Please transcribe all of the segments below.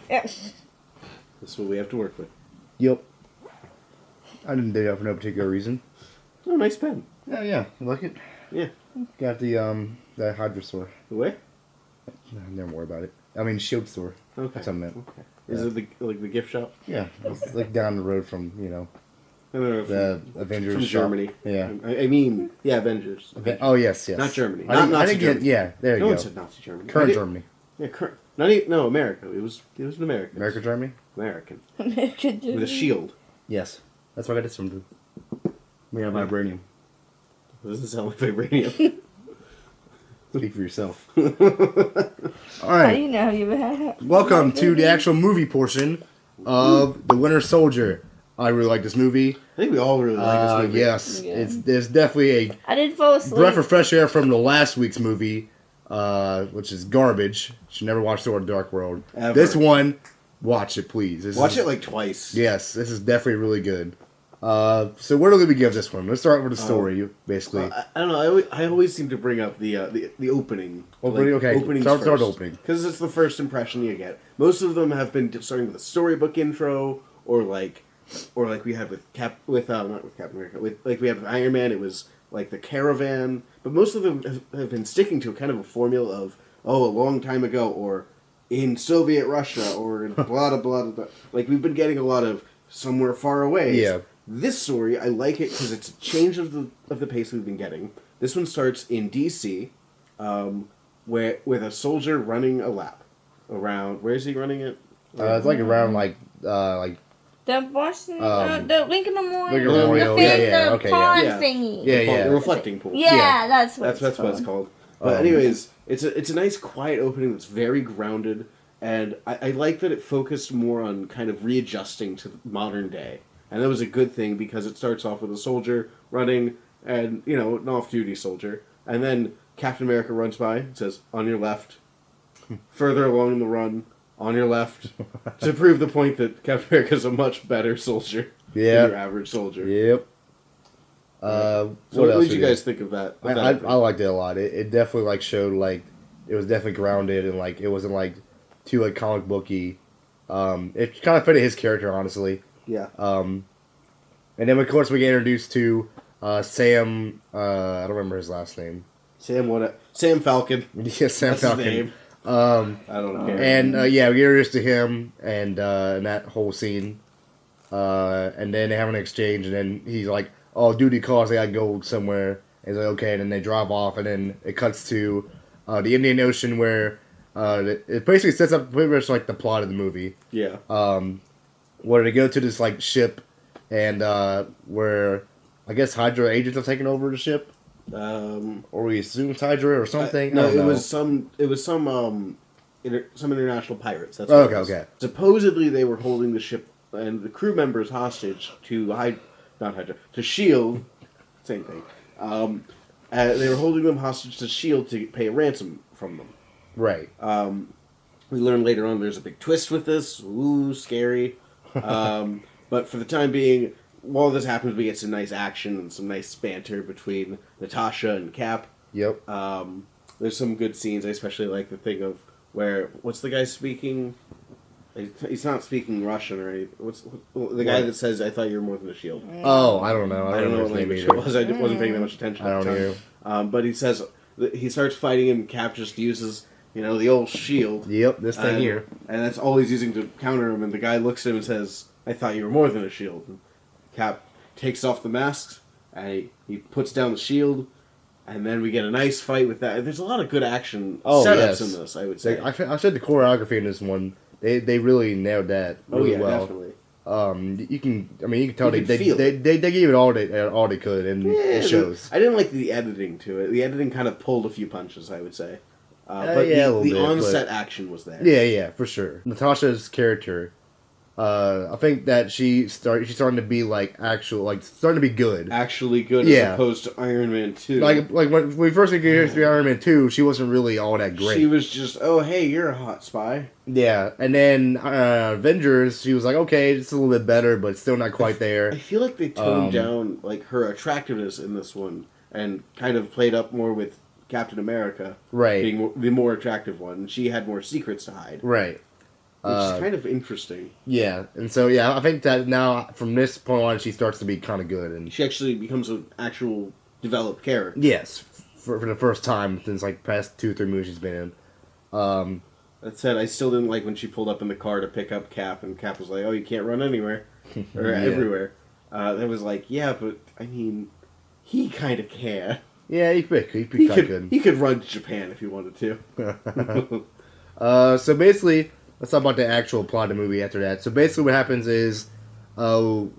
This is what we have to work with. Yep. I didn't do that for no particular reason. Oh, nice pen. Yeah. You like it? Yeah. Got the Hydra store. The way? No, never worry about it. I mean, Shield store. Okay. That's what I meant. Okay. Is it the gift shop? Yeah. It's like down the road from, the Avengers from shop. Germany. Yeah. I mean, yeah, Avengers. Oh, yes. Not Germany. I Not Nazi didn't get, Germany. yeah, there you No go. one said Nazi Germany. Current Germany. Yeah, not even, no, America. It was an American. America Germany? American. American With a shield. Yes. That's what I got this from. We got vibranium. It doesn't sound like vibranium. Speak for yourself. How Alright. do you know you have? Welcome to the actual movie portion of The Winter Soldier. I really like this movie. I think we all really like this movie. Yes. Yeah. There's definitely I didn't fall asleep. a breath of fresh air from the last week's movie, which is garbage. You should never watch Thor: Dark World. Ever. This one, watch it, please. Watch it like twice. Yes, this is definitely really good. So where do we give this one? Let's start with the story, basically. I don't know. I always seem to bring up the opening. Opening. Start opening. Because it's the first impression you get. Most of them have been starting with a storybook intro, or like we had with not with Captain America. We had with Iron Man. It was like the caravan. But most of them have been sticking to kind of a formula of a long time ago, or in Soviet Russia, or in blah blah blah blah. Like we've been getting a lot of somewhere far away. Yeah. This story, I like it because it's a change of the pace we've been getting. This one starts in D.C., where with a soldier running a lap around. Where is he running it? It's like around The Boston, the Lincoln Memorial, Lincoln Memorial, the thing, yeah, the okay, pond yeah. thingy. Yeah. The reflecting pool. Yeah, that's what That's what it's called. But anyways, it's a nice quiet opening that's very grounded, and I like that it focused more on kind of readjusting to modern day. And that was a good thing because it starts off with a soldier running, and an off-duty soldier, and then Captain America runs by and says, "On your left." Further along in the run, on your left, to prove the point that Captain America is a much better soldier than your average soldier. Yep. So what did you guys think of that? I liked it a lot. It definitely showed it was definitely grounded, and it wasn't too comic booky. It kind of fitted his character, honestly. Yeah. And then of course we get introduced to Sam. I don't remember his last name. Sam Falcon. Yeah, Sam That's Falcon. His name. I don't know. And we get introduced to him and that whole scene. And then they have an exchange, and then he's like, "Oh, duty calls. I gotta go somewhere." And he's like, "Okay." And then they drive off, and then it cuts to the Indian Ocean, where it basically sets up pretty much the plot of the movie. Yeah. Where they go to this ship, and where I guess Hydra agents have taken over the ship, or we assume it's Hydra or something. No, it was some international pirates. That's what it was. Okay. Supposedly they were holding the ship and the crew members hostage to to Shield. Same thing. They were holding them hostage to Shield to pay a ransom from them. Right. We learn later on there's a big twist with this. Ooh, scary. But for the time being, while this happens, we get some nice action and some nice banter between Natasha and Cap. Yep. There's some good scenes. I especially like the thing of what's the guy speaking? He's not speaking Russian or anything. What's the guy that says, "I thought you were more than a shield"? Oh, I don't know. I don't know what language it was. I wasn't paying that much attention. I don't know. But he says he starts fighting him. Cap just uses the old shield. Yep, this thing here. And that's all he's using to counter him. And the guy looks at him and says, "I thought you were more than a shield." And Cap takes off the mask and he puts down the shield. And then we get a nice fight with that. There's a lot of good action setups in this, I would say. I said the choreography in this one, they really nailed that really well. Definitely. You can tell they gave it all they could, and it shows. I didn't like the editing to it. The editing kind of pulled a few punches, I would say. But the on-set action was there. Yeah, for sure. Natasha's character, I think that she's starting to be starting to be good. Actually good as opposed to Iron Man 2. Like when we first got here to Iron Man 2, she wasn't really all that great. She was just, "Oh, hey, you're a hot spy." Yeah, and then Avengers, she was like, okay, it's a little bit better, but still not quite there. I feel like they toned down her attractiveness in this one and kind of played up more with Captain America, right, being the more attractive one. She had more secrets to hide, right. Which is kind of interesting. Yeah, and so I think that now from this point on, she starts to be kind of good, and she actually becomes an actual developed character. Yes, for the first time since like past 2-3 movies she's been in. That said, I still didn't like when she pulled up in the car to pick up Cap, and Cap was like, "Oh, you can't run anywhere or everywhere." That was like, yeah, but I mean, he kind of can. Yeah, he could good. He could run to Japan if he wanted to. So basically, let's talk about the actual plot of the movie after that. So basically what happens is, the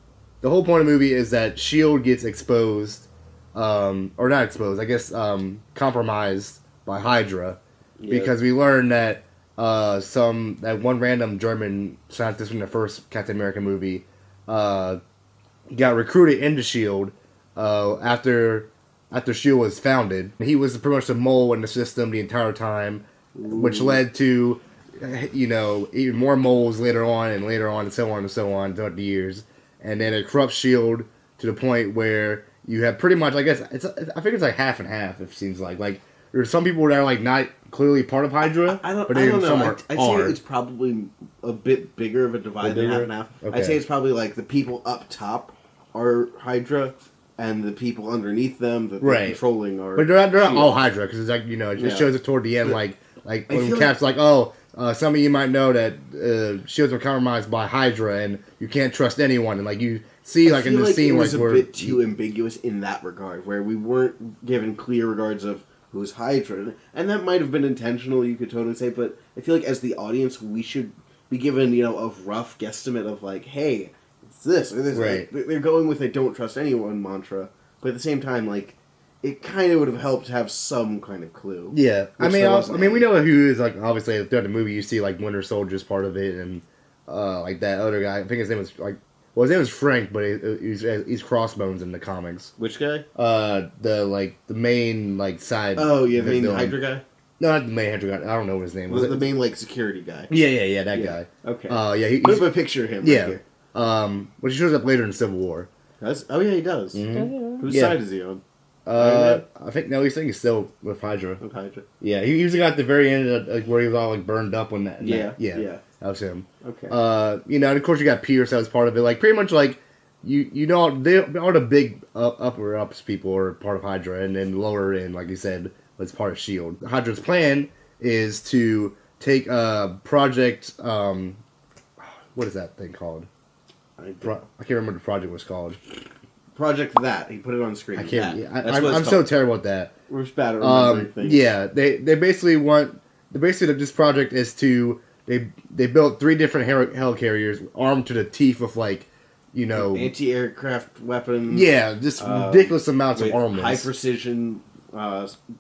whole point of the movie is that S.H.I.E.L.D. gets exposed, or not exposed, I guess, compromised by Hydra, because we learn that that one random German scientist from the first Captain America movie, got recruited into S.H.I.E.L.D., after S.H.I.E.L.D. was founded. He was pretty much the mole in the system the entire time, which led to, even more moles later on, and so on throughout the years. And then it corrupts S.H.I.E.L.D. to the point where you have pretty much, I guess, I think it's like half and half, it seems like. Like, there's some people that are like not clearly part of Hydra, I don't know. I'd say it's probably a bit bigger of a divide than half and half. Okay. I'd say it's probably like the people up top are Hydra, and the people underneath them that they're controlling are... But they're not all Hydra, because it's like, it just shows it toward the end, like when Cap's like, some of you might know that S.H.I.E.L.D.s were compromised by Hydra, and you can't trust anyone, and like you see like in the scene it was a bit too ambiguous in that regard, where we weren't given clear regards of who's Hydra, and that might have been intentional, you could totally say, but I feel like as the audience, we should be given, a rough guesstimate of like, hey, it's this or this. Right. Like, they're going with a don't trust anyone mantra, but at the same time, like, it kind of would have helped to have some kind of clue. Yeah, I mean, we know who is, like, obviously throughout the movie you see like Winter Soldier's part of it, and like that other guy. I think his name was his name was Frank, but he's Crossbones in the comics. Which guy? The main like side. Oh yeah, the main Hydra guy. No, not the main Hydra guy. I don't know what his name was. The main like security guy. Yeah, that guy. Okay. He put up a picture of him. Yeah. Right here. Which shows up later in Civil War. Yeah, he does. Mm-hmm. Whose side is he on? I think he's still with Hydra. With Hydra. Yeah, he usually got at the very end, like where he was all like burned up when that. Yeah. That was him. Okay. And of course you got Pierce that was part of it. Like pretty much like they all the big upper ups people are part of Hydra, and then lower in, like you said, was part of S.H.I.E.L.D. Hydra's plan is to take Project. What is that thing called? I can't remember what the project was called. Project that he put it on screen. I can't. I'm so terrible at that. We're just bad at remembering things. Yeah, they basically want. Basically, this project is to they built 3 different Helll carriers armed to the teeth with like, anti-aircraft weapons. Yeah, just ridiculous amounts of armaments, high precision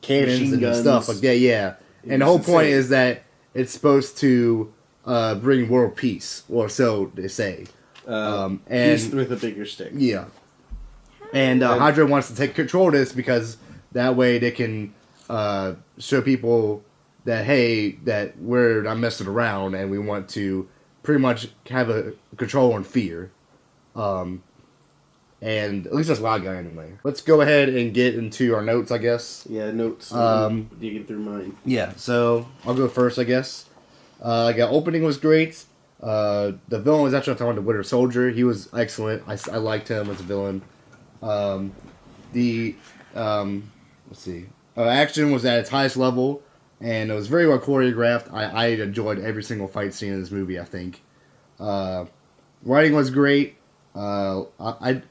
cannons and guns. Stuff like that. Yeah, and the whole point is that it's supposed to bring world peace, or so they say. And peace with a bigger stick. Yeah. And Hydra wants to take control of this because that way they can show people that, hey, that we're not messing around and we want to pretty much have a control on fear. And at least that's what I got anyway. Let's go ahead and get into our notes, I guess. Yeah, notes. Digging through mine. Yeah, so I'll go first, I guess. I got opening was great. The villain was actually talking about the Winter Soldier. He was excellent. I liked him as a villain. Let's see. Action was at its highest level, and it was very well choreographed. I enjoyed every single fight scene in this movie, I think. Writing was great. I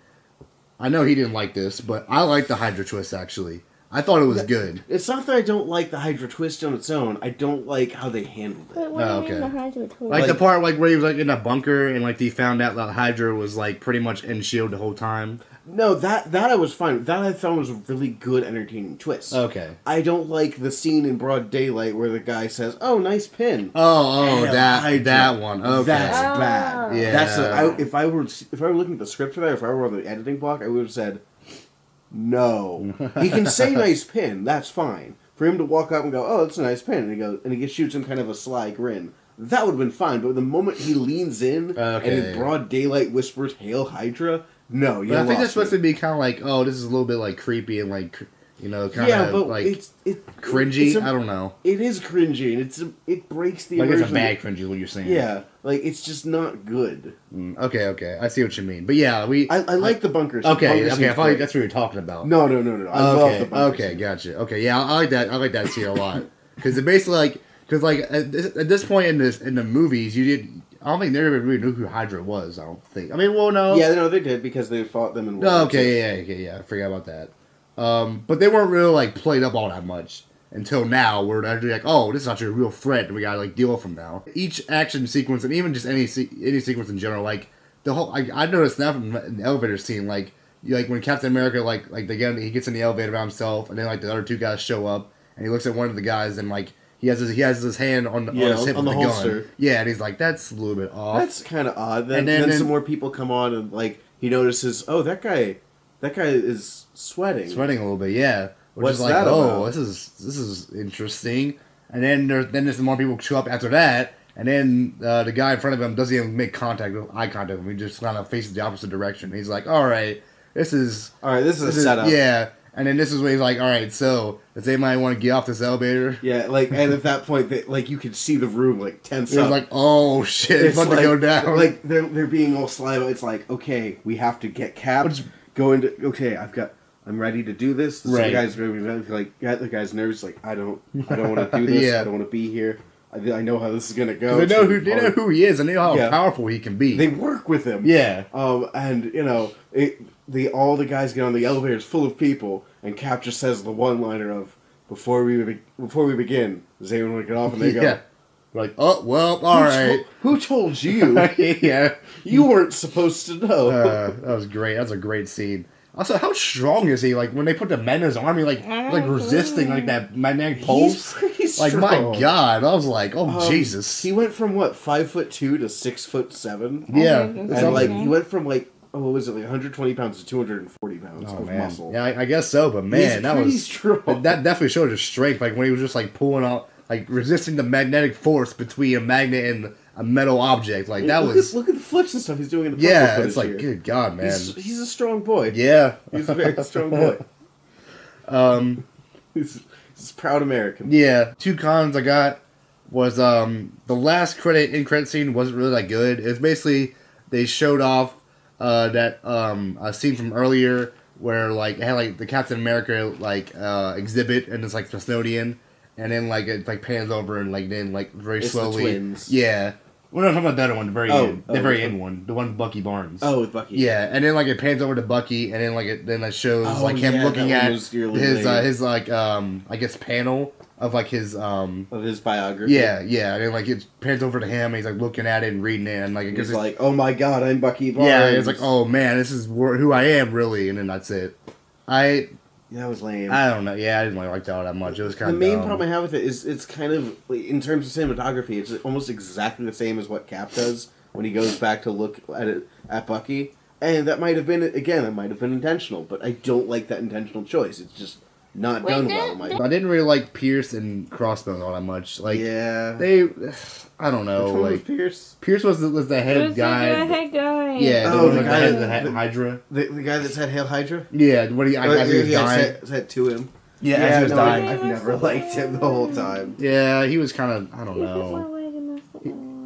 know he didn't like this, but I liked the Hydra twist, actually. I thought it was good. It's not that I don't like the Hydra twist on its own. I don't like how they handled it. What do you mean the Hydra twist? Like the part like where he was like in a bunker and like he found out that Hydra was like pretty much in S.H.I.E.L.D. the whole time. No, that I was fine. That I thought was a really good, entertaining twist. Okay. I don't like the scene in broad daylight where the guy says, "Oh, nice pin." That one. Okay. That's bad. Yeah. That's if I were looking at the script for that, if I were on the editing block, I would have said, "No." He can say "nice pin." That's fine. For him to walk up and go, "Oh, that's a nice pin," and he shoots him kind of a sly grin. That would have been fine. But the moment he leans in and in broad daylight whispers, "Hail Hydra." No, I think that's supposed to be kind of like, oh, this is a little bit like creepy and like You know, kind of like it's cringy. I don't know. It is cringy, and it breaks the like immersion. it's a bad cringy. Is what you're saying? Yeah, like it's just not good. Okay, I see what you mean. But yeah, I like the bunkers. Okay, I thought that's what you're talking about. No. I love the bunkers. Okay, gotcha. Okay, yeah, I like that. I like that scene a lot because it basically at this point in the movies, I don't think they ever really knew who Hydra was. I don't think. I mean, well, no. Yeah, no, they did because they fought them in World War Okay, yeah. I forgot about that. But they weren't really like played up all that much until now, where they're actually like, oh, this is actually a real threat, and we gotta like deal with them now. Each action sequence, and even just any sequence in general, like the whole, I noticed that from the elevator scene, like when Captain America he gets in the elevator by himself, and then like the other two guys show up, and he looks at one of the guys, and like he has his hand on his hip with the holster. gun. Yeah, and he's like, that's a little bit off. That's kind of odd. Then some more people come on, and like he notices, oh, that guy is sweating a little bit. Yeah. Which What's is like, that about? This is interesting. And then there's more people show up after that, and then the guy in front of him doesn't even make eye contact with him. He just kind of faces the opposite direction. He's like, all right, this is a setup. Yeah. And then this is where he's like, all right, so does anybody want to get off this elevator? Yeah, like, and at that point, you could see the room like tense up. It's like, oh shit, it's about to go down. Like they're being all sly. It's like, okay, we have to get Cap. I'm ready to do this. So right. The guy's the guy's nervous. Like, I don't want to do this. Yeah. I don't want to be here. I know how this is gonna go. They know who he is, and they know how powerful he can be. They work with him. Yeah. And you know, all the guys get on the elevators full of people, and Cap just says the one-liner of before we begin, does anyone want to get off? And they go, like, oh well, all right. Who told you? Yeah, you weren't supposed to know. That was great. That's a great scene. Also, how strong is he? Like when they put the men in his army, like resisting like that magnetic pulse. He's pretty strong. Like my God, I was like, oh Jesus. He went from 5'2" to 6'7". Yeah, and like he went from like. Oh, what was it, like 120 pounds to 240 pounds of muscle? Yeah, I guess so, but man, that was strong. That definitely showed his strength. Like when he was just like pulling out, like resisting the magnetic force between a magnet and a metal object. Like that look at the flips and stuff he's doing in the it's like good God, man. He's a strong boy. Yeah, he's a very strong boy. He's a proud American. Yeah, two cons I got was the last end credit scene wasn't really that good. It's basically they showed off. That a scene from earlier where like it had like the Captain America exhibit and it's like Smithsonian, and then like it like pans over and like then like very slowly. The twins. Yeah. Well, no, I'm talking about the other one, the very end one, the one with Bucky Barnes. Oh, with Bucky. Yeah, and then like it pans over to Bucky, and then like it shows him looking at his like I guess panel of like his biography. Yeah, and then like it pans over to him, and he's like looking at it and reading it, and like he's like, "Oh my God, I'm Bucky Barnes." Yeah, it's like, "Oh man, this is who I am, really," and then that's it. That was lame. I don't know. Yeah, I didn't like that all that much. It was kind of the main problem I have with it is it's kind of like, in terms of cinematography, it's almost exactly the same as what Cap does when he goes back to look at Bucky, and that might have been intentional, but I don't like that intentional choice. It's just not done well. I didn't really like Pierce and Crossbones all that much. Like, yeah, I don't know. Which one like was Pierce. Pierce was the head guy. The head guy. Yeah, the guy that had Hydra. The guy that's had Helll Hydra. Yeah, when he was dying. Said to him. Yeah, as he was dying. I've never liked him the whole time. Yeah, he was kind of, I don't know.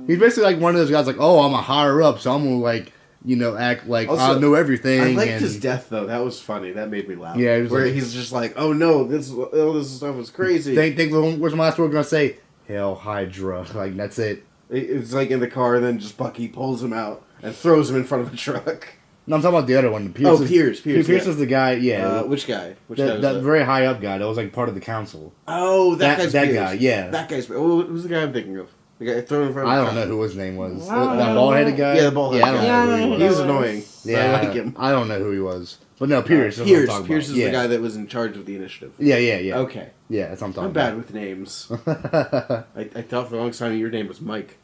He's basically like one of those guys. Like, oh, I'm a higher up, so I'm gonna like. Act like I know everything. I liked his death though. That was funny. That made me laugh. Yeah, he's just like, oh no, this stuff was crazy. Think what's my last word gonna say? Hell Hydra. Like that's it. It's like in the car, and then just Bucky pulls him out and throws him in front of a truck. No, I'm talking about the other one. Pierce. Pierce is the guy. Yeah. Which guy? That very high up guy. That was like part of the council. Oh, that guy. Yeah. That guy's. Who's the guy I'm thinking of? The guy thrown in front of I don't know who his name was. That bald-headed guy? Yeah, the bald-headed guy. I don't know who he was. He was annoying. Yeah, I like him. I don't know who he was. But no, Pierce. Pierce is the guy that was in charge of the initiative. Yeah. Okay. Yeah, that's what I'm talking about. I'm bad with names. I thought for a long time your name was Mike.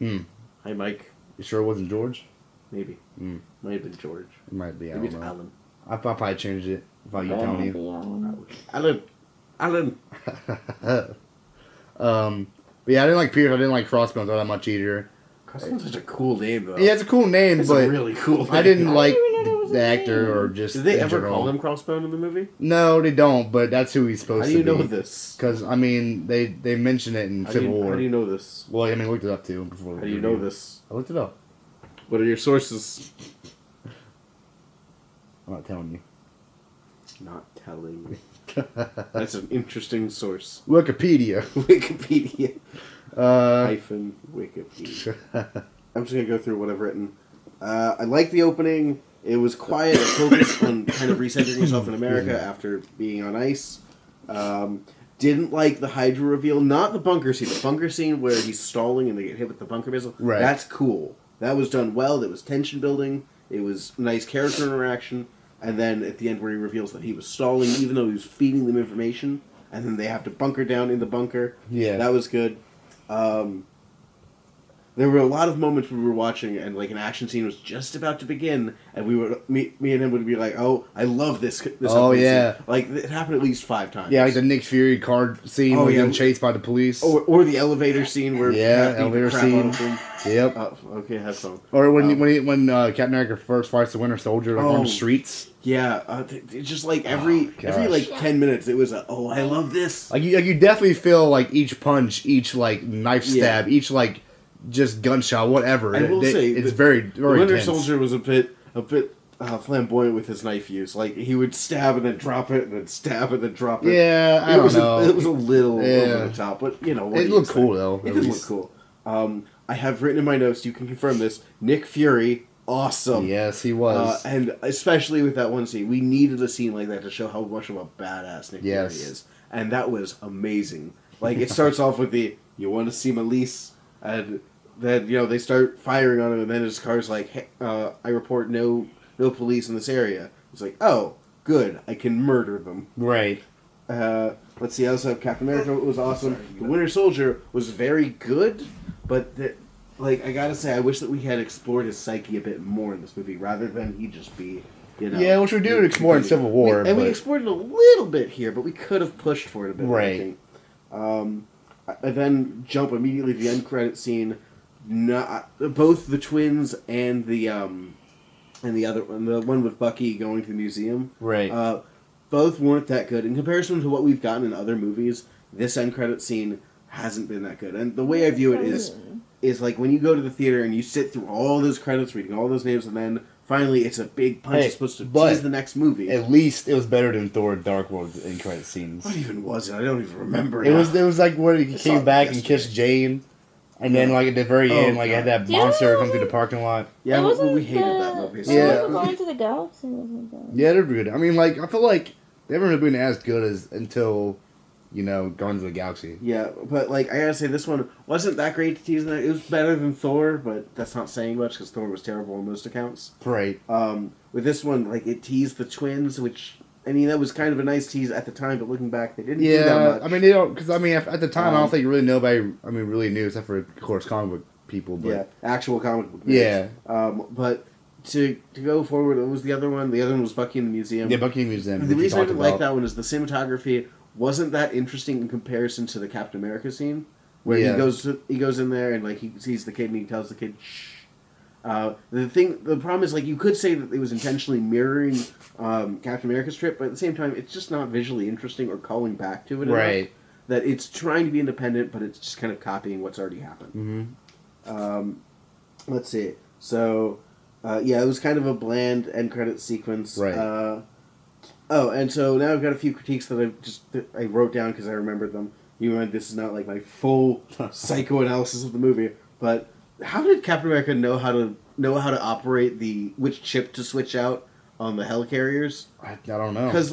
Hi, Mike. You sure it wasn't George? Maybe. Might have been George. It might be. Maybe it's Alan. I probably changed it without you telling you. Alan. But yeah, I didn't like Pierce. I didn't like Crossbones all that much either. Crossbones is such a cool name, though. Yeah, it's a cool name, it's but a really cool name. I didn't like the actor or just. Did they ever general. call him Crossbone in the movie? No, they don't. But that's who he's supposed to be. How do you know this? Because I mean, they mention it in Civil War. How do you know this? Well, I mean, I looked it up too before. How do you know this? I looked it up. What are your sources? I'm not telling you. Not telling me. That's an interesting source. Wikipedia. Wikipedia. Hyphen Wikipedia. I'm just gonna go through what I've written. I like the opening. It was quiet, focused on kind of recentering yourself in America after being on ice. Didn't like the Hydra reveal, not the bunker scene. The bunker scene where he's stalling and they get hit with the bunker missile. Right. That's cool. That was done well. There was tension building. It was nice character interaction. And then at the end where he reveals that he was stalling, even though he was feeding them information, and then they have to bunker down in the bunker. Yeah. That was good. There were a lot of moments when we were watching, and like an action scene was just about to begin, and we would me and him would be like, "Oh, I love this." Oh yeah, scene. Like it happened at least 5 times. Yeah, like the Nick Fury card scene where he's getting chased by the police, or the elevator scene where elevator scene. Yep. Okay, have fun. Or when Captain America first fights the Winter Soldier on the streets. Yeah, it's just like every like 10 minutes, it was I love this. Like you definitely feel like each punch, each like knife stab, each like just gunshot, whatever. I will say it's very very. Winter intense. Soldier was a bit flamboyant with his knife use. Like he would stab and then drop it, and then stab and then drop it. Yeah, I don't know. It was a little over the top, but you know it looked cool though. It did look cool. I have written in my notes. You can confirm this. Nick Fury, awesome. Yes, he was, and especially with that one scene, we needed a scene like that to show how much of a badass Nick Fury is, and that was amazing. Like it starts off with "You want to see Malise," and then they start firing on him, and then his car's like, hey, "I report no police in this area." It's like, "Oh, good, I can murder them." Right. Let's see. I also have Captain America was awesome. The Winter Soldier was very good, but I gotta say, I wish that we had explored his psyche a bit more in this movie, rather than he just be, Yeah, which we do explore in Civil War. We explored it a little bit here, but we could have pushed for it a bit. Right. I think. I then jump immediately to the end credit scene. Both the twins and the other one, the one with Bucky going to the museum. Right. Both weren't that good in comparison to what we've gotten in other movies. This end credit scene hasn't been that good, and the way I view it is like when you go to the theater and you sit through all those credits, reading all those names, and then finally it's a big punch. It's supposed to tease the next movie. At least it was better than Thor: Dark World end credit scenes. What even was it? I don't even remember. It was like where he came back and kissed Jane. And then, like, at the very end, like, I had that monster come through the parking lot. Yeah, we hated that movie. So. Yeah. Going to the Galaxy wasn't good. Yeah, they're good. I mean, like, I feel like they haven't really been as good as until, Guardians of the Galaxy. Yeah, but, like, I gotta say, this one wasn't that great to tease. It was better than Thor, but that's not saying much, because Thor was terrible on most accounts. Right. With this one, like, it teased the twins, which... I mean, that was kind of a nice tease at the time, but looking back, they didn't do that much. I mean, they don't... Because, I mean, at the time, I don't think really nobody... really knew, except for, of course, comic book people. But, yeah, actual comic book nerds. Yeah. But to go forward, what was the other one? The other one was Bucky in the Museum. Yeah, Bucky in the Museum. The reason I didn't like that one is the cinematography wasn't that interesting in comparison to the Captain America scene, where he goes in there and, like, he sees the kid and he tells the kid, shh. The problem is, like, you could say that it was intentionally mirroring Captain America's trip, but at the same time, it's just not visually interesting or calling back to it enough. That it's trying to be independent, but it's just kind of copying what's already happened. Mm-hmm. Let's see. So, it was kind of a bland end credit sequence. Right. And so now I've got a few critiques that I wrote down because I remembered them. This is not like my full psychoanalysis of the movie, but how did Captain America know how to operate which chip to switch out on the Helll carriers? I don't know. Because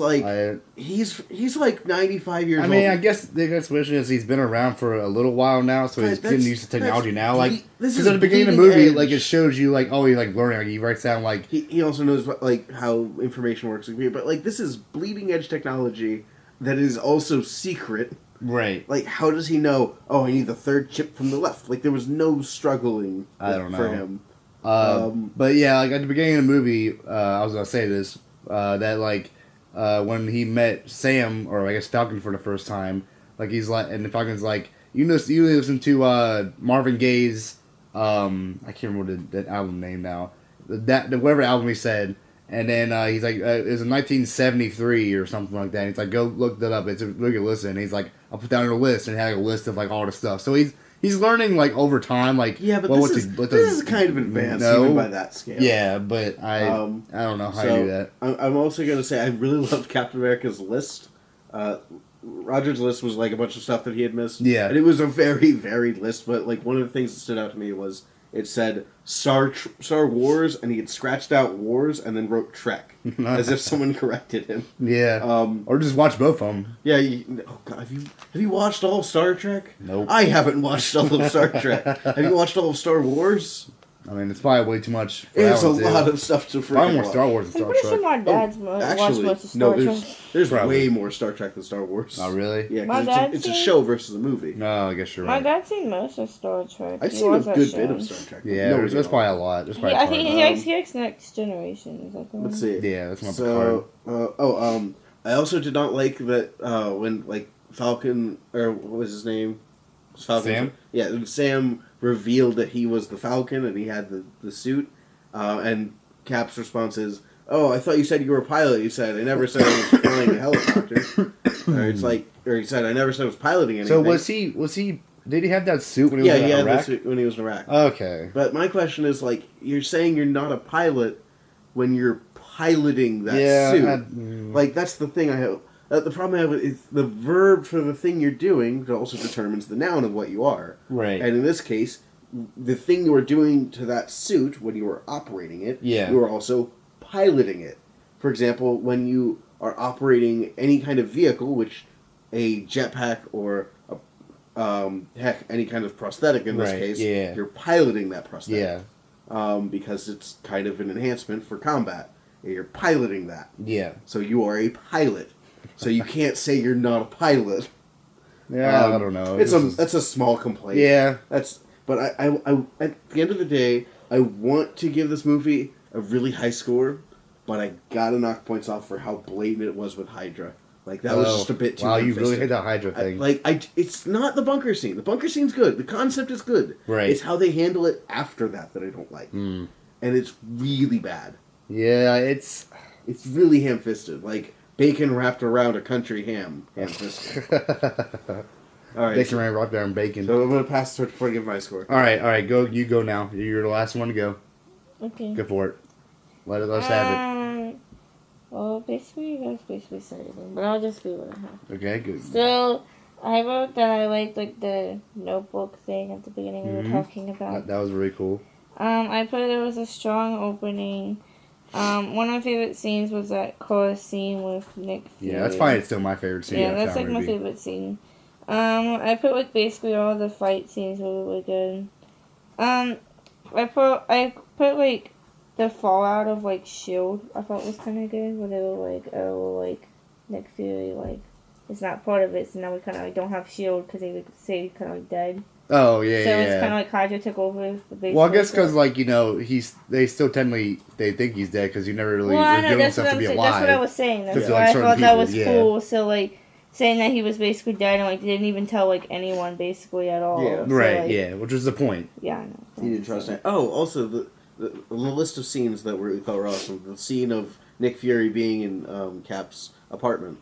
he's like 95 years old. I mean, I guess the explanation is he's been around for a little while now, so he's getting used to technology now. Like, because at the beginning of the movie, edge. Like it shows you like, oh, he's like learning. Like, he writes down like he also knows like how information works. But like this is bleeding edge technology that is also secret. Right. Like, how does he know, I need the third chip from the left? Like, there was no struggling for him. But yeah, like, at the beginning of the movie, I was going to say this, that, like, when he met Sam, or I guess Falcon for the first time, like, he's like, and the Falcon's like, you listen to Marvin Gaye's, I can't remember that album name now, whatever album he said, And then he's like, it was in 1973 or something like that. And he's like, go look that up. It's a really good listen. And he's like, I'll put down a list and have a list of like all the stuff. So he's learning like over time. Like, yeah, but well, this is kind of advanced even by that scale. Yeah, but I don't know how you do that. I'm also gonna say I really loved Captain America's list. Roger's list was like a bunch of stuff that he had missed. Yeah, and it was a very varied list. But like one of the things that stood out to me was it said Star Wars, and he had scratched out Wars and then wrote Trek, as if someone corrected him. Yeah, or just watch both of them. Yeah. Oh God, have you watched all of Star Trek? Nope. I haven't watched all of Star Trek. Have you watched all of Star Wars? I mean, it's probably way too much. It's a lot of stuff to freaking Probably more watch. Star Wars than I'm Star pretty sure Trek. my dad's watched most of Star Trek. There's way more Star Trek than Star Wars. Oh, really? Yeah, My because dad's it's a seen- show versus a movie. No, I guess you're My right. dad's seen most of Star Trek. I've He seen a watched that good show. bit of Star Trek. Yeah, there's probably a lot. There's probably I think he Um, likes Next Generation. Is that the one? Let's see. Yeah, that's not So, I also did not like that when like Falcon or what was his name? Falcon. Sam? Yeah, Sam revealed that he was the Falcon and he had the suit. And Cap's response is, "Oh, I thought you said you were a pilot." You said, "I never said I was flying a helicopter." Or he said, "I never said I was piloting anything." So was he? Did he have that suit when he was in he had Iraq? the suit when he was in Iraq. Okay. But my question is, like, you're saying you're not a pilot when you're piloting that suit. Like, that's the thing I have. The problem I have is the verb for the thing you're doing also determines the noun of what you are. Right. And in this case, the thing you were doing to that suit when you were operating it, Yeah. you were also piloting it. For example, when you are operating any kind of vehicle, which a jetpack or any kind of prosthetic in this case, you're piloting that prosthetic. Yeah. Because it's kind of an enhancement for combat. You're piloting that. Yeah. So you are a pilot. So you can't say you're not a pilot. Yeah, I don't know. That's a small complaint. Yeah. But I at the end of the day, I want to give this movie a really high score, but I gotta knock points off for how blatant it was with Hydra. Like that was just a bit too. Wow, you ham-fisted. really hate that Hydra thing. It's not the bunker scene. The bunker scene's good. The concept is good. Right. It's how they handle it after that I don't like, and it's really bad. Yeah, it's really ham-fisted, like bacon wrapped around a country ham-fisted. All right, bacon right up there and bacon. So I'm gonna pass it before I give my score. All right, go. You go now. You're the last one to go. Okay. Go for it. Let's have Well, basically, you guys basically said everything, but I'll just do what I have. it. Okay, good. So, I wrote that I liked like the notebook thing at the beginning we were talking about. That was really cool. I put it was a strong opening. One of my favorite scenes was that chorus scene with Nick Fury. Yeah, that's probably still my favorite scene. Yeah, that's like my favorite scene. I put like basically all the fight scenes were really good. I put like the fallout of like Shield. I thought was kind of good, where they were like, oh, like Nick Fury, like it's not part of it, so now we kind of like don't have Shield because they would say he's kind of like dead. Oh yeah, so yeah. it's kind of like Hydra took over. Well, I guess because like they still technically they think he's dead because he never really revealed himself to be alive. That's what I was saying. That's To, why I thought that was people, cool. So like saying that he was basically dead and like didn't even tell like anyone basically at all. Yeah. So, Right. like, Yeah. Which was the point. Yeah. I know. You didn't trust it. Oh, also the list of scenes that we thought were awesome. The scene of Nick Fury being in Cap's apartment.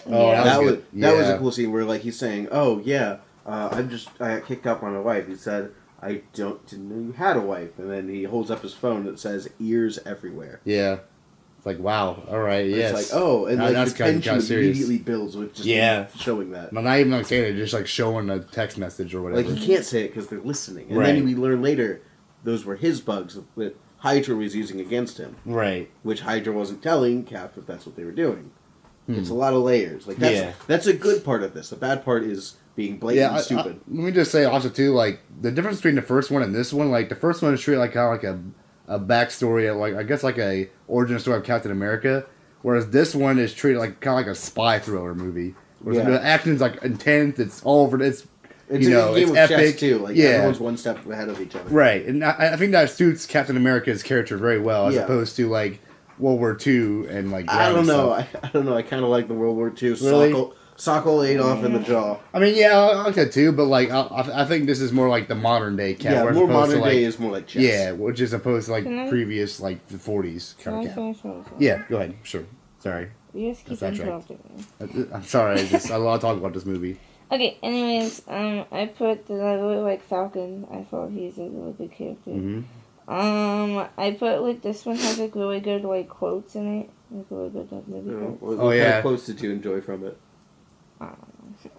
Oh, Yeah. that was good. That was a cool scene where like he's saying, "Oh yeah, I got kicked out by my wife." He said, "I didn't know you had a wife," and then he holds up his phone that says "ears everywhere." Yeah. It's like, wow, all right, yes. It's like, oh, and Now like that's the kinda tension serious. immediately builds with just showing that. Not even like saying it, just like showing a text message or whatever. Like he can't say it because they're listening, and Right. then we learn later those were his bugs that Hydra was using against him. Right. Which Hydra wasn't telling Cap if that's what they were doing. It's a lot of layers. Like that's a good part of this. The bad part is being blatantly stupid. Let me just say also too, like the difference between the first one and this one, like the first one is treated like kind of like a backstory, of like I guess like a origin story of Captain America, whereas this one is treated like kind of like a spy thriller movie. Whereas the action's like intense. It's all over. It's a it's game of epic chess too. Like everyone's one step ahead of each other. Right, and I think that suits Captain America's character very well, as opposed to like World War II and like. I don't know. I don't know. I kind of like the World War II sock old Adolf in the jaw. I mean, yeah, I like that too, but like, I think this is more like the modern day cat. Yeah, where more as opposed modern to, like, day is more like chess. Yeah, which is opposed to like Can I- previous, like the 40s Can kind I of cat. finish what I was saying? Yeah, go ahead. Sure. Sorry. You just keep That's right. interrupting me. I'm sorry. I want to talk about this movie. Okay, anyways, I put that I really like Falcon. I thought he's a really good character. Mm-hmm. I put like this one has like really good like quotes in it. Like really good like movie quotes. What kind of quotes did you enjoy from it?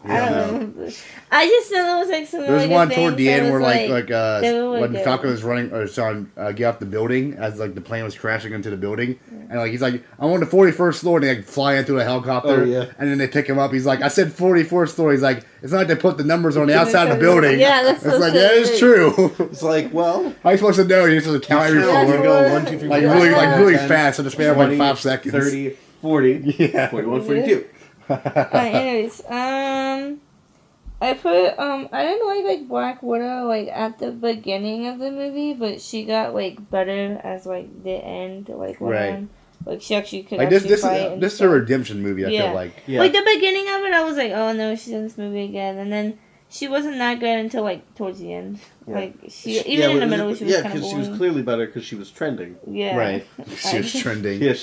I don't remember. I just know there was like some. There was really one good toward the things end that where was, they were really when good. Falcon was running or trying to get off the building as like the plane was crashing into the building, and like he's like, I'm on the 41st floor, and they like fly into a helicopter, Oh, yeah. and then they pick him up. He's like, I said 44th floor. He's like, it's not like they put the numbers on the outside of the building. Yeah, that's it's so like silly. that is true. It's like, well, How are you supposed to know? You're supposed to count every count, floor, you go 1, 2, 3, 4, like 5, really 6, 7, really 10, fast in the span of like 5 seconds. 30, 40, Yeah. 41, 42. Anyways, I put I didn't like Black Widow like at the beginning of the movie, but she got like better as like the end like went Right. on. Like she actually could Like actually fight. and this is a stuff. redemption movie. I Yeah. feel like. Yeah. Like the beginning of it, I was like, oh no, she's in this movie again, and then she wasn't that good until like towards the end. Yeah. Like she even in the middle, she was kind of because she was boring. clearly better because she was trending. Yeah. Right. She was I- trending. Yeah,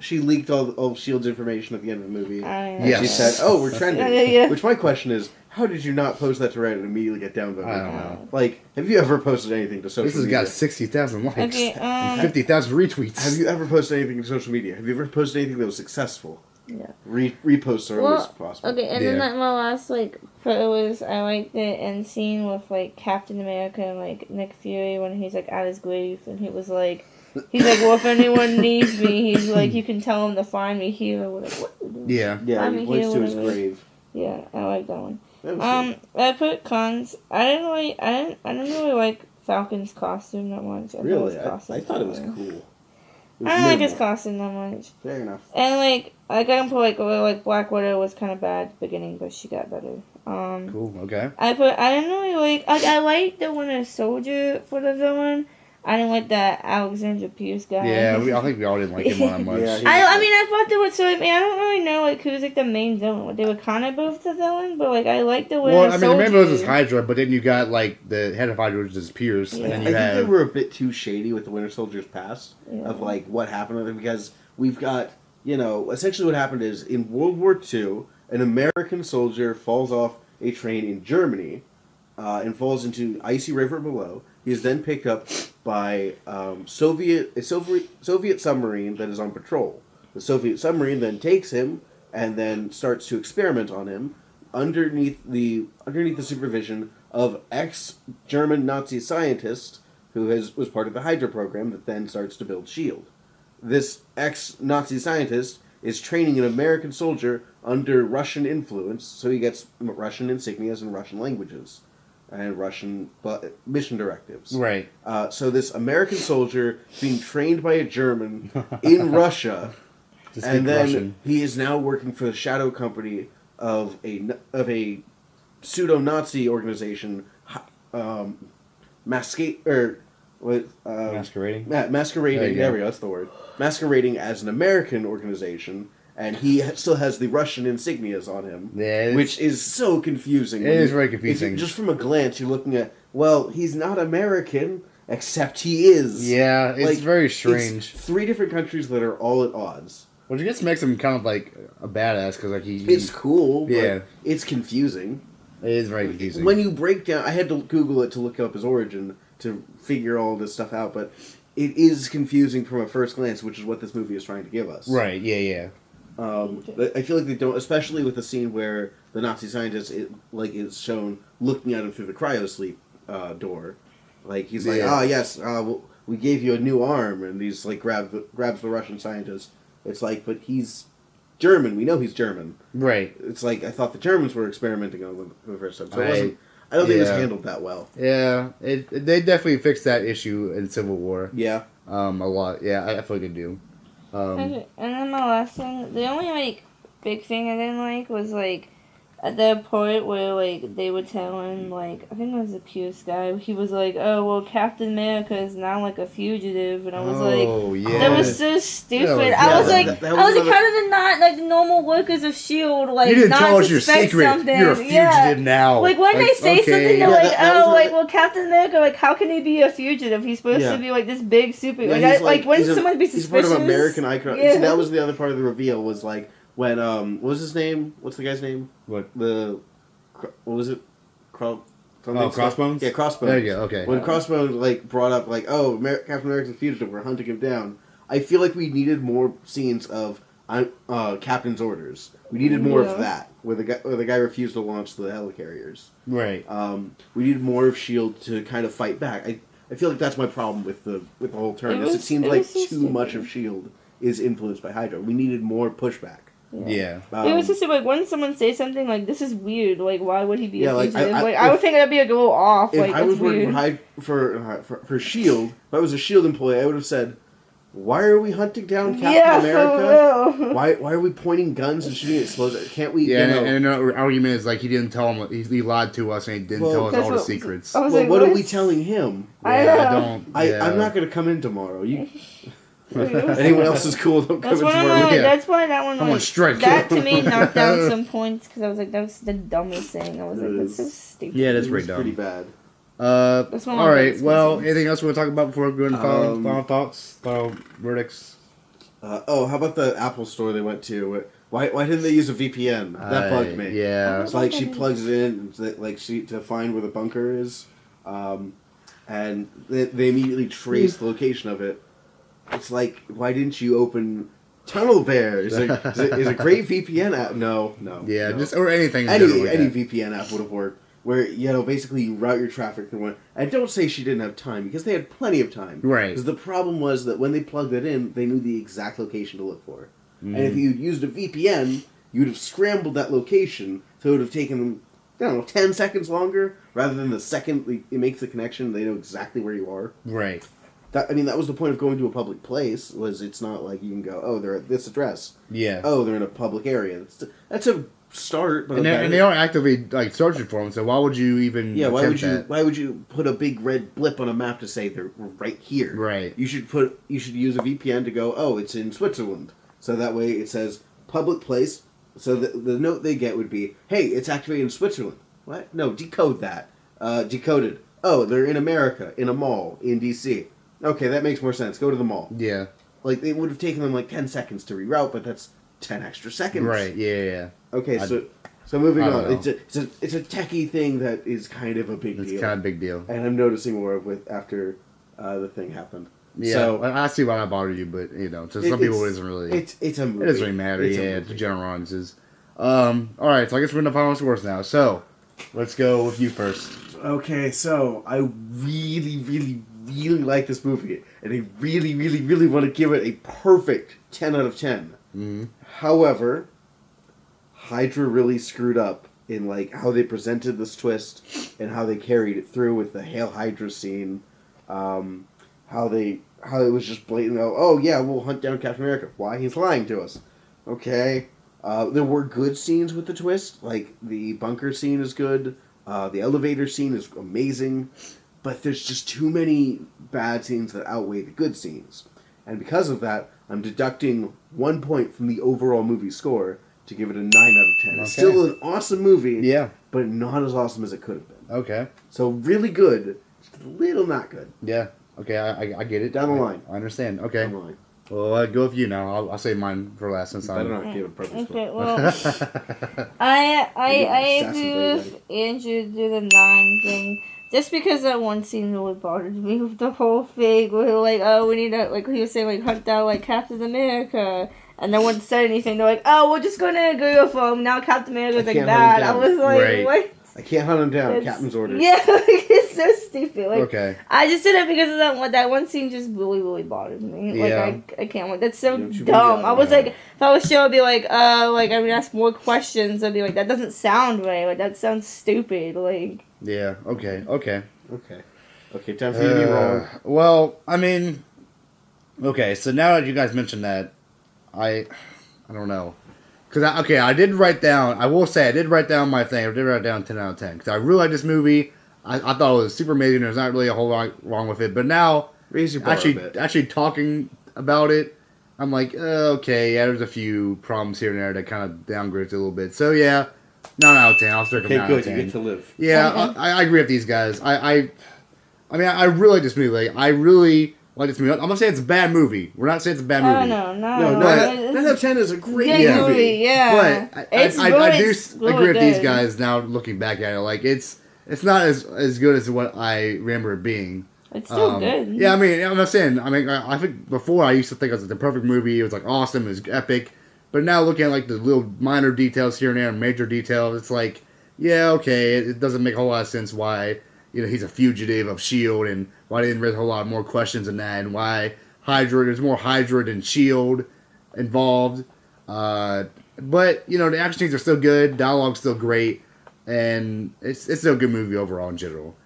she leaked all Shield's information at the end of the movie. I And Yes. she said, "Oh, we're trending." Yeah. Which my question is, how did you not post that to Reddit and immediately get downvoted? I don't know. Like, have you ever posted anything to social This has media? got 60,000 likes Okay, and 50,000 retweets. Have you ever posted anything to social media? Have you ever posted anything that was successful? Yeah. Reposts are always possible. Okay, and then Yeah. like my last like photo was I liked the end scene with like Captain America and like Nick Fury when he's like at his grave and he's like, well, if anyone needs me, he's like, you can tell him to find me here. We're like, what? Yeah. Yeah, I'm he here, points to his whatever. grave. Yeah, I like that one. That was good. I put cons. I didn't really like Falcon's costume that much. Really? I thought it was cool. It was I don't like his minimal. costume that much. Fair enough. And like I got put like Black Widow was kind of bad at the beginning, but she got better. Cool. Okay. I didn't really like. I liked the Winter Soldier for the villain. I didn't like that Alexander Pierce guy. Yeah, I think we all didn't like him all that much. Yeah, he- I thought they were so. I don't really know like who's like the main villain. They were kind of both the villain, but like I liked the Winter Well, I mean, the Soldier. main villain is Hydra, but then you got like the head of Hydra, which is Pierce, Yeah. and I then think you they have were a bit too shady with the Winter Soldier's past Yeah. of like what happened with him because we've got essentially what happened is in World War II an American soldier falls off a train in Germany and falls into icy river below. He is then picked up by Soviet submarine that is on patrol. The Soviet submarine then takes him and then starts to experiment on him underneath the supervision of ex-German Nazi scientist who was part of the Hydra program that then starts to build S.H.I.E.L.D. This ex-Nazi scientist is training an American soldier under Russian influence, so he gets Russian insignias and Russian languages and Russian mission directives. right. So this American soldier being trained by a German in Russia, To speak and then Russian. he is now working for the shadow company of a pseudo-Nazi organization, masquerading. Masquerading. Masquerading. There you go. There we go. That's the word. Masquerading as an American organization, and he still has the Russian insignias on him, Yeah, which is so confusing. It is very confusing. Just from a glance, you're looking at, well, he's not American, except he is. Yeah, it's Like, very strange. It's 3 different countries that are all at odds. Which I guess makes him kind of like a badass because like he It's cool, but Yeah. it's confusing. it is very confusing. When you break down, I had to Google it to look up his origin to figure all this stuff out, but it is confusing from a first glance, which is what this movie is trying to give us. Right? Yeah. I feel like they don't, especially with the scene where the Nazi scientist is shown looking at him through the cryosleep door. Like he's like, Yeah. yes, well, we gave you a new arm, and he's like grabs the Russian scientist. It's like, but he's German. We know he's German. Right. It's like I thought the Germans were experimenting on him for the first time. So I I don't think it was yeah. handled that well. Yeah. They definitely fixed that issue in Civil War. Yeah. A lot. Yeah, I feel like they do. Okay, and then my last thing, the only like big thing I didn't like was like at that point where like they were telling like I think it was the Pierce guy. He was like, "Oh well, Captain America is now like a fugitive," and I was that was so stupid. I was like, how did not like normal workers of Shield like you didn't not tell us your suspect secret. something? You're a fugitive now. Like when they say something, they're like, well, Captain America, like how can he be a fugitive? He's supposed to be like this big super. Like when someone be suspicious. He's part of American icon. Yeah. See, that was the other part of the reveal was like. When what was his name? What's the guy's name? What was it? Crossbones. Yeah, Crossbones. There you go. Okay. When Crossbones like brought up like, oh, Captain America's a fugitive, we're hunting him down. I feel like we needed more scenes of Captain's orders. We needed more of that, where the guy refused to launch the helicarriers. Right. We needed more of Shield to kind of fight back. I feel like that's my problem with the whole turn. It seemed like too much of Shield is influenced by Hydra. We needed more pushback. Yeah. It was just like when someone says something like this is weird, like why would he be a fugitive? I would think that'd be a little off. If like I was working for Shield, if I was a Shield employee, I would have said, "Why are we hunting down Captain America? For real. Why are we pointing guns and shooting explosives? Can't we?" Yeah, and our argument is like he didn't tell him. He lied to us and he didn't tell us all the secrets. Well, like, what are we telling him? I'm not going to come in tomorrow. Anyone else is cool. Don't come in tomorrow. That's why that one. I'm on strike. That to me knocked down some points because I was like, that was the dumbest thing. I was like, that's so stupid. Yeah, that's pretty dumb. Pretty bad. All right. Well, anything else we want to talk about before we go into final thoughts, final verdicts? How about the Apple store they went to? Why didn't they use a VPN? That bugged me. Yeah. It's like she plugs it in, to find where the bunker is, and they immediately trace the location of it. It's like, why didn't you open Tunnel Bear? Is a great VPN app? No. Yeah, just or anything. Any VPN app would have worked. Where basically you route your traffic through one. And don't say she didn't have time because they had plenty of time. Right. Because the problem was that when they plugged it in, they knew the exact location to look for. Mm. And if you'd used a VPN, you'd have scrambled that location, so it would have taken them, 10 seconds longer rather than the second it makes the connection. They know exactly where you are. Right. That was the point of going to a public place. Was it's not like you can go, oh, they're at this address. Yeah. Oh, they're in a public area. That's a start. But and they aren't actively searching for them. So why would you even? Yeah. Why would you put a big red blip on a map to say they're right here? Right. You should use a VPN to go. Oh, it's in Switzerland. So that way it says public place. So the note they get would be, hey, it's actually in Switzerland. What? No, decode that. Decoded. Oh, they're in America, in a mall, in DC. Okay, that makes more sense. Go to the mall. Yeah. Like, it would have taken them 10 seconds to reroute, but that's 10 extra seconds. Right, yeah. Okay, so moving on. It's a techie thing that is kind of a big deal. It's kind of a big deal. And I'm noticing more of it after the thing happened. Yeah, so, I see why that bothered you, but, to some people it doesn't really... It's a movie. It doesn't really matter, it's the general audiences. Alright, so I guess we're in the final scores now. So, let's go with you first. Okay, so I really, really, really like this movie, and I really, really, really want to give it a perfect 10 out of 10. Mm-hmm. However, Hydra really screwed up in how they presented this twist and how they carried it through with the Hail Hydra scene. How it was just blatant. Oh yeah, we'll hunt down Captain America. Why? He's lying to us. Okay. There were good scenes with the twist, like the bunker scene is good. The elevator scene is amazing, but there's just too many bad scenes that outweigh the good scenes. And because of that, I'm deducting 1 point from the overall movie score to give it a 9 out of 10. Okay. It's still an awesome movie, yeah, but not as awesome as it could have been. Okay. So really good, just a little not good. Yeah. Okay, I get it. Down the line. I understand. Okay. Down the line. Well, I'll go with you now. I'll save mine for last since I don't give a purpose. Okay, well, I agree with Andrew do the 9 thing. Just because that one scene really bothered me with the whole thing, where we need to, he was saying, hunt down, Captain America, and no one said anything. They're like, oh, we're just gonna agree with him, now Captain America's bad. I was like, right. What? I can't hunt him down. Captain's orders. Yeah, it's so stupid. Okay. I just did it because of that one scene just really, really bothered me. Yeah. I can't. That's so dumb. I was like, if I was sure, I'd be like, I would ask more questions. I'd be like, that doesn't sound right. That sounds stupid. Yeah. Okay. Time for you to be wrong. Well, I mean, okay. So now that you guys mentioned that, I don't know. Because I did write down. I will say I did write down my thing. I did write down 10 out of 10 because I really like this movie. I thought it was super amazing. There's not really a whole lot wrong with it. But now, Raise your bar a bit. actually talking about it, I'm like, okay, yeah, there's a few problems here and there that kind of downgrades it a little bit. So yeah, 9 out of 10. I'll stick with 9 out of 10. You get to live. Yeah, Okay. I agree with these guys. I mean, I really like this movie. Like, I really like this movie. I'm not saying it's a bad movie. We're not saying it's a bad movie. No, No, 9 out of 10 is a great Good movie. movie, yeah. But It's I really- do it's agree really with these good. guys now looking back at it. Like, it's not as good as what I remember it being. It's still good. Yeah, I mean, I'm not saying. I mean, I think before I used to think it was the perfect movie. It was like awesome. It was epic. But now looking at like the little minor details here and there, and major details, it's like, yeah, okay, it doesn't make a whole lot of sense why he's a fugitive of Shield, and why they didn't raise a whole lot more questions than that, and why there's more Hydra than Shield involved. But the action scenes are still good, dialogue's still great, and it's still a good movie overall in general.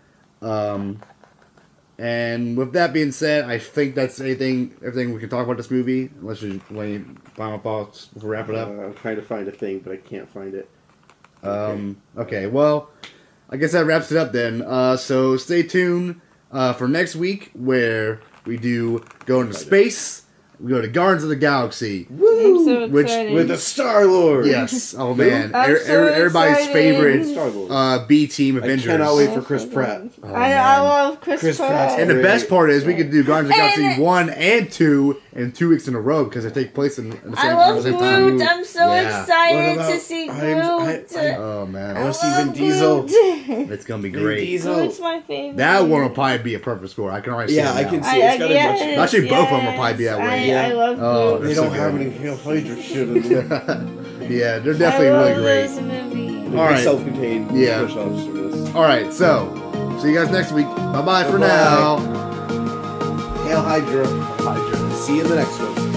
And with that being said, I think that's everything we can talk about this movie. Unless you have any final thoughts before we wrap it up. I'm trying to find a thing, but I can't find it. Okay, well, I guess that wraps it up then. So stay tuned for next week where we do go into space. We go to Guardians of the Galaxy. I'm so Which- excited. With the Star-Lord. Yes. Oh man, I'm so everybody's excited. favorite Star-Lord. B team I Avengers. cannot wait for Chris Pratt. Oh, I man. love Chris Chris Pratt. Pratt's And the Great. best part is we could do Guardians of the Galaxy And- 1 and 2 in 2 weeks in a row because they take place in the same, I at love the same Groot. time. I'm so Yeah. excited What to about- see Groot. Oh man, I want to see Vin Diesel. it's gonna be Vin great. Diesel. Groot's my favorite. That one will probably be a perfect score. I can already see Yeah, it I now. can see it's got a much. yes, Actually, both of them will yes. probably be that way. I love Oh, Groot. They so don't have good. any Hail Hydra shit in them. Yeah, they're definitely I really love great. this movie. All right. Self-contained. Yeah. Push-ups for this. All right, so see you guys next week. Bye bye for Bye-bye. now. Hail Hydra. See you in the next one.